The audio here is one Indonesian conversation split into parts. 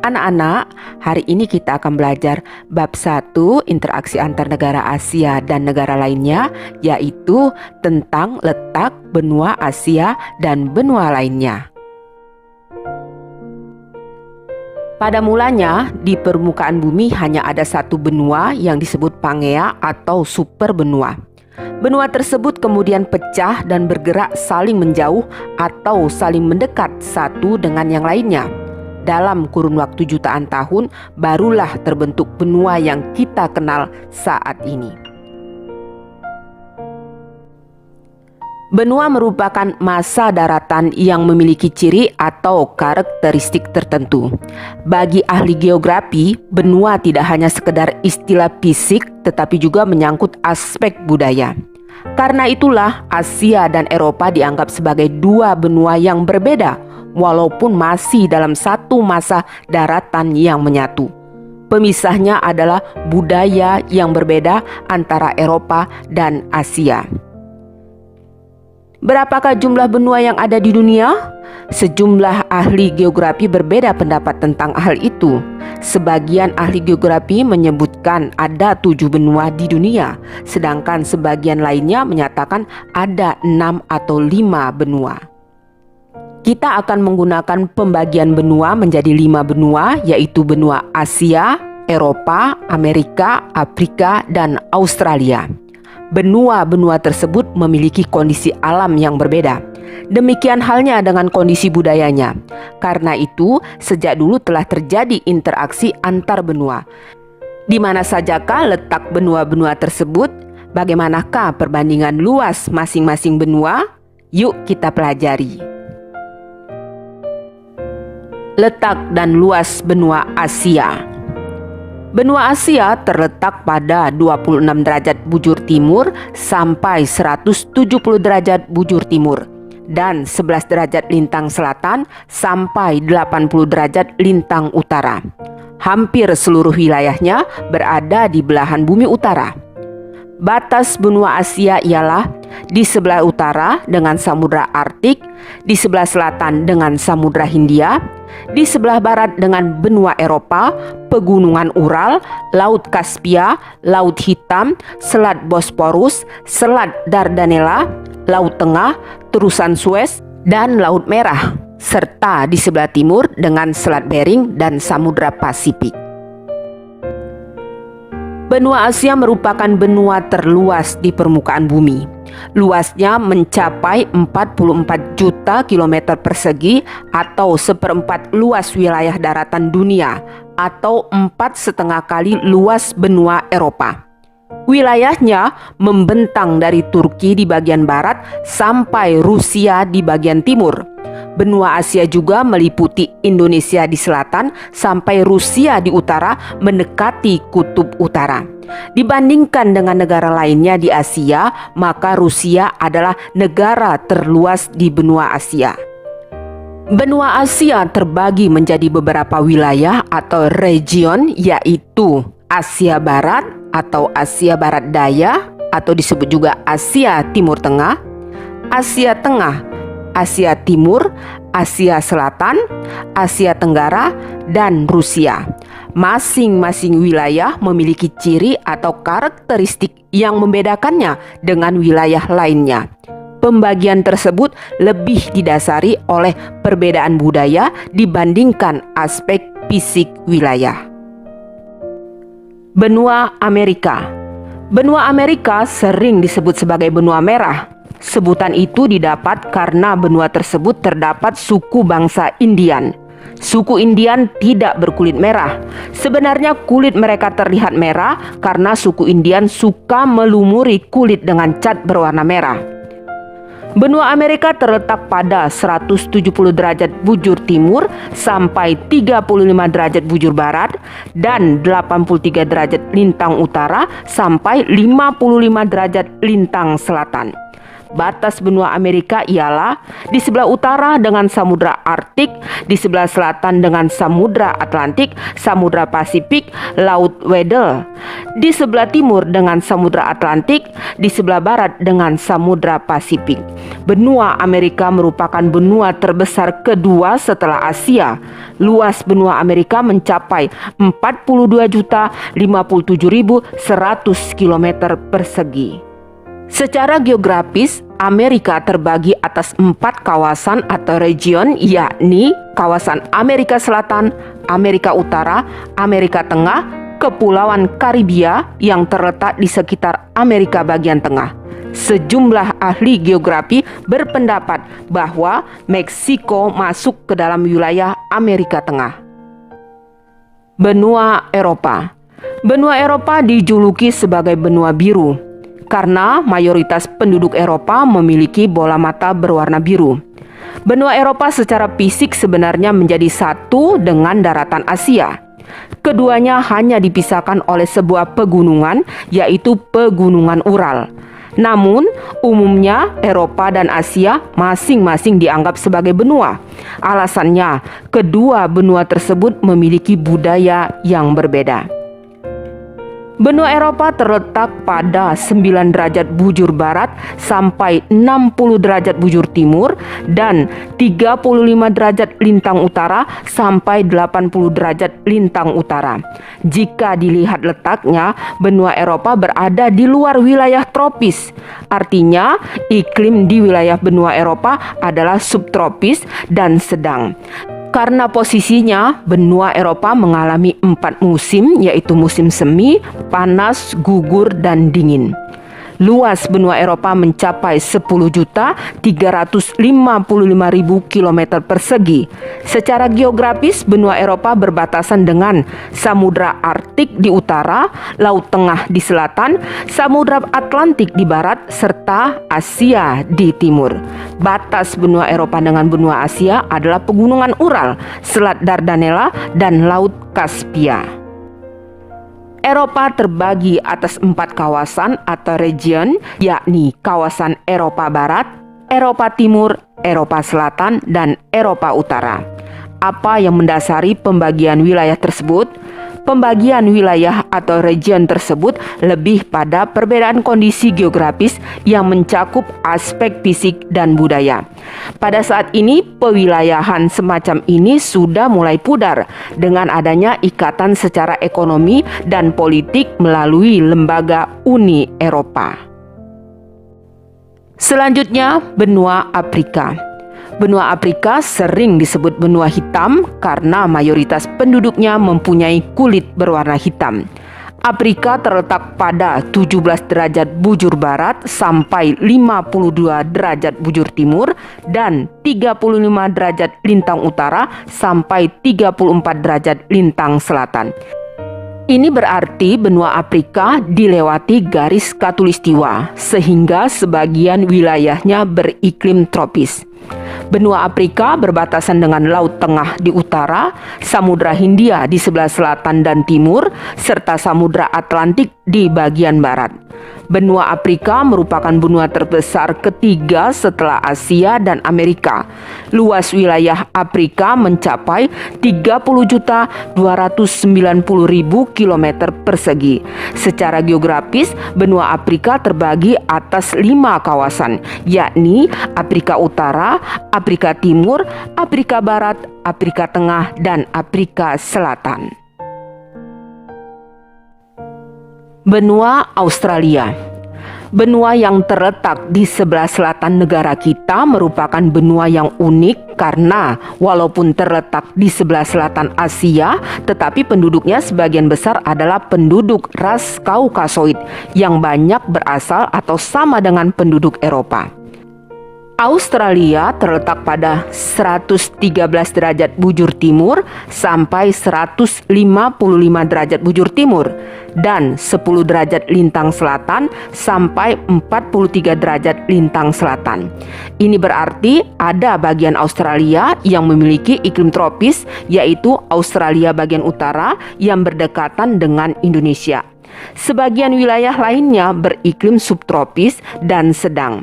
Anak-anak, hari ini kita akan belajar bab 1 interaksi antar negara Asia dan negara lainnya, yaitu tentang letak benua Asia dan benua lainnya. Pada mulanya, di permukaan bumi hanya ada satu benua yang disebut Pangea atau super benua. Benua tersebut kemudian pecah dan bergerak saling menjauh atau saling mendekat satu dengan yang lainnya. Dalam kurun waktu jutaan tahun, barulah terbentuk benua yang kita kenal saat ini. Benua merupakan massa daratan yang memiliki ciri atau karakteristik tertentu. Bagi ahli geografi, benua tidak hanya sekedar istilah fisik, tetapi juga menyangkut aspek budaya. Karena itulah Asia dan Eropa dianggap sebagai dua benua yang berbeda, walaupun masih dalam satu massa daratan yang menyatu. Pemisahnya adalah budaya yang berbeda antara Eropa dan Asia. Berapakah jumlah benua yang ada di dunia? Sejumlah ahli geografi berbeda pendapat tentang hal itu. Sebagian ahli geografi menyebutkan ada 7 benua di dunia, sedangkan sebagian lainnya menyatakan ada 6 atau 5 benua. Kita akan menggunakan pembagian benua menjadi 5 benua, yaitu benua Asia, Eropa, Amerika, Afrika, dan Australia. Benua-benua tersebut memiliki kondisi alam yang berbeda. Demikian halnya dengan kondisi budayanya. Karena itu, sejak dulu telah terjadi interaksi antar benua. Di mana sajakah letak benua-benua tersebut? Bagaimanakah perbandingan luas masing-masing benua? Yuk kita pelajari. Letak dan luas benua Asia. Benua Asia terletak pada 26 derajat bujur timur sampai 170 derajat bujur timur dan 11 derajat lintang selatan sampai 80 derajat lintang utara. Hampir seluruh wilayahnya berada di belahan bumi utara. Batas benua Asia ialah di sebelah utara dengan Samudra Arktik, di sebelah selatan dengan Samudra Hindia, di sebelah barat dengan benua Eropa, pegunungan Ural, Laut Kaspia, Laut Hitam, Selat Bosporus, Selat Dardanella, Laut Tengah, terusan Suez, dan Laut Merah, serta di sebelah timur dengan Selat Bering dan Samudra Pasifik. Benua Asia merupakan benua terluas di permukaan bumi. Luasnya mencapai 44 juta kilometer persegi atau seperempat luas wilayah daratan dunia atau 4,5 kali luas benua Eropa. Wilayahnya membentang dari Turki di bagian barat sampai Rusia di bagian timur. Benua Asia juga meliputi Indonesia di selatan sampai Rusia di utara mendekati kutub utara. Dibandingkan dengan negara lainnya di Asia, maka Rusia adalah negara terluas di benua Asia. Benua Asia terbagi menjadi beberapa wilayah atau region, yaitu Asia Barat atau Asia Barat Daya atau disebut juga Asia Timur Tengah, Asia Tengah, Asia Timur, Asia Selatan, Asia Tenggara, dan Rusia. Masing-masing wilayah memiliki ciri atau karakteristik yang membedakannya dengan wilayah lainnya. Pembagian tersebut lebih didasari oleh perbedaan budaya dibandingkan aspek fisik wilayah. Benua Amerika. Benua Amerika sering disebut sebagai benua merah. Sebutan itu didapat karena benua tersebut terdapat suku bangsa Indian. Suku Indian tidak berkulit merah. Sebenarnya kulit mereka terlihat merah karena suku Indian suka melumuri kulit dengan cat berwarna merah. Benua Amerika terletak pada 170 derajat bujur timur sampai 35 derajat bujur barat dan 83 derajat lintang utara sampai 55 derajat lintang selatan. Batas benua Amerika ialah di sebelah utara dengan Samudra Arktik, di sebelah selatan dengan Samudra Atlantik, Samudra Pasifik, Laut Weddell, di sebelah timur dengan Samudra Atlantik, di sebelah barat dengan Samudra Pasifik. Benua Amerika merupakan benua terbesar kedua setelah Asia. Luas benua Amerika mencapai 42.057.100 km persegi. Secara geografis, Amerika terbagi atas 4 kawasan atau region, yakni kawasan Amerika Selatan, Amerika Utara, Amerika Tengah, Kepulauan Karibia yang terletak di sekitar Amerika bagian tengah. Sejumlah ahli geografi berpendapat bahwa Meksiko masuk ke dalam wilayah Amerika Tengah. Benua Eropa. Benua Eropa dijuluki sebagai benua biru karena mayoritas penduduk Eropa memiliki bola mata berwarna biru. Benua Eropa secara fisik sebenarnya menjadi satu dengan daratan Asia. Keduanya hanya dipisahkan oleh sebuah pegunungan, yaitu Pegunungan Ural. Namun, umumnya Eropa dan Asia masing-masing dianggap sebagai benua. Alasannya, kedua benua tersebut memiliki budaya yang berbeda. Benua Eropa terletak pada 9 derajat bujur barat sampai 60 derajat bujur timur dan 35 derajat lintang utara sampai 80 derajat lintang utara. Jika dilihat letaknya, benua Eropa berada di luar wilayah tropis. Artinya, iklim di wilayah benua Eropa adalah subtropis dan sedang. Karena posisinya, benua Eropa mengalami 4 musim, yaitu musim semi, panas, gugur, dan dingin. Luas benua Eropa mencapai 10.355.000 km persegi. Secara geografis, benua Eropa berbatasan dengan Samudra Arktik di utara, Laut Tengah di selatan, Samudra Atlantik di barat, serta Asia di timur. Batas benua Eropa dengan benua Asia adalah Pegunungan Ural, Selat Dardanella, dan Laut Kaspia. Eropa terbagi atas 4 kawasan atau region, yakni kawasan Eropa Barat, Eropa Timur, Eropa Selatan, dan Eropa Utara. Apa yang mendasari pembagian wilayah tersebut? Pembagian wilayah atau region tersebut lebih pada perbedaan kondisi geografis yang mencakup aspek fisik dan budaya. Pada saat ini, pewilayahan semacam ini sudah mulai pudar dengan adanya ikatan secara ekonomi dan politik melalui lembaga Uni Eropa. Selanjutnya, benua Afrika. Benua Afrika sering disebut benua hitam karena mayoritas penduduknya mempunyai kulit berwarna hitam. Afrika terletak pada 17 derajat bujur barat sampai 52 derajat bujur timur dan 35 derajat lintang utara sampai 34 derajat lintang selatan. Ini berarti benua Afrika dilewati garis khatulistiwa sehingga sebagian wilayahnya beriklim tropis. Benua Afrika berbatasan dengan Laut Tengah di utara, Samudra Hindia di sebelah selatan dan timur, serta Samudra Atlantik di bagian barat. Benua Afrika merupakan benua terbesar ketiga setelah Asia dan Amerika. Luas wilayah Afrika mencapai 30.290.000 km persegi. Secara geografis, benua Afrika terbagi atas 5 kawasan, yakni Afrika Utara, Afrika Timur, Afrika Barat, Afrika Tengah, dan Afrika Selatan. Benua Australia. Benua yang terletak di sebelah selatan negara kita merupakan benua yang unik karena walaupun terletak di sebelah selatan Asia, tetapi penduduknya sebagian besar adalah penduduk ras Kaukasoid yang banyak berasal atau sama dengan penduduk Eropa. Australia terletak pada 113 derajat bujur timur sampai 155 derajat bujur timur dan 10 derajat lintang selatan sampai 43 derajat lintang selatan. Ini berarti ada bagian Australia yang memiliki iklim tropis, yaitu Australia bagian utara yang berdekatan dengan Indonesia. Sebagian wilayah lainnya beriklim subtropis dan sedang.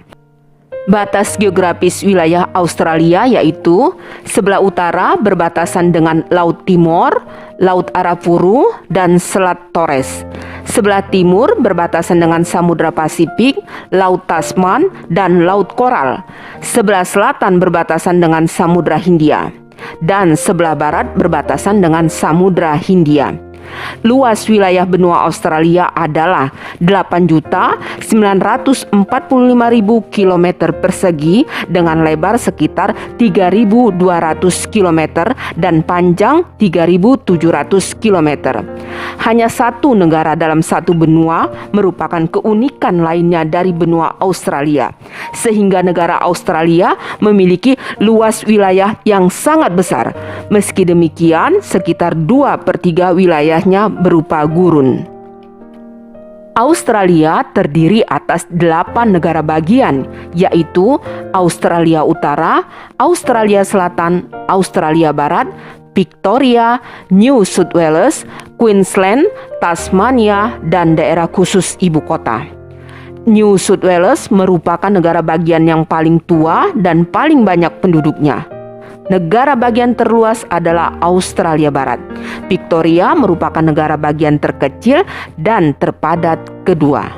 Batas geografis wilayah Australia yaitu sebelah utara berbatasan dengan Laut Timor, Laut Arafuru, dan Selat Torres. Sebelah timur berbatasan dengan Samudra Pasifik, Laut Tasman, dan Laut Koral. Sebelah selatan berbatasan dengan Samudra Hindia. Dan sebelah barat berbatasan dengan Samudra Hindia. Luas wilayah benua Australia adalah 8.945.000 km persegi dengan lebar sekitar 3.200 km dan panjang 3.700 km. Hanya satu negara dalam satu benua merupakan keunikan lainnya dari benua Australia, sehingga negara Australia memiliki luas wilayah yang sangat besar. Meski demikian, sekitar 2/3 wilayahnya berupa gurun. Australia terdiri atas 8 negara bagian, yaitu Australia Utara, Australia Selatan, Australia Barat, Victoria, New South Wales, Queensland, Tasmania, dan daerah khusus ibu kota. New South Wales merupakan negara bagian yang paling tua dan paling banyak penduduknya. Negara bagian terluas adalah Australia Barat. Victoria merupakan negara bagian terkecil dan terpadat kedua.